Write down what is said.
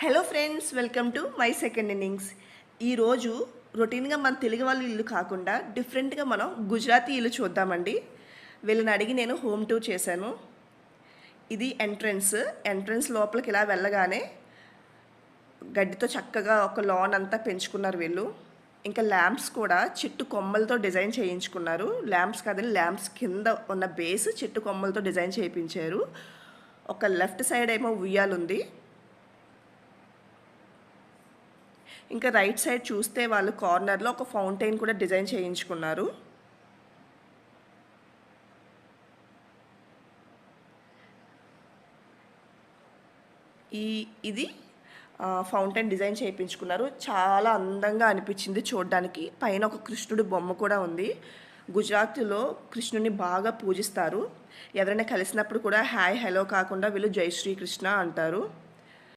Hello friends, welcome to my second innings. ఈరోజు రొటీన్గా మన తెలుగు వాళ్ళ ఇల్లు కాకుండా డిఫరెంట్గా మనం గుజరాతీ ఇల్లు చూద్దామండి. వీళ్ళని అడిగి నేను హోమ్ టూర్ చేశాను. ఇది ఎంట్రన్స్ లోపలికి ఇలా వెళ్ళగానే గడ్డితో చక్కగా ఒక లాన్ అంతా పెంచుకున్నారు వీళ్ళు. ఇంకా ల్యాంప్స్ కూడా చెట్టు కొమ్మలతో డిజైన్ చేయించుకున్నారు. ల్యాంప్స్ కాదని ల్యాంప్స్ కింద ఉన్న బేస్ చెట్టు కొమ్మలతో డిజైన్ చేయించారు. ఒక లెఫ్ట్ సైడ్ ఏమో ఉయ్యాలుంది. ఇంకా రైట్ సైడ్ చూస్తే వాళ్ళు కార్నర్లో ఒక ఫౌంటైన్ కూడా డిజైన్ చేయించుకున్నారు. ఇది ఫౌంటైన్ డిజైన్ చేయించుకున్నారు. చాలా అందంగా అనిపించింది చూడడానికి. పైన ఒక కృష్ణుడి బొమ్మ కూడా ఉంది. గుజరాత్లో కృష్ణుని బాగా పూజిస్తారు. ఎవరైనా కలిసినప్పుడు కూడా హాయ్ హలో కాకుండా వీళ్ళు జై శ్రీకృష్ణ అంటారు.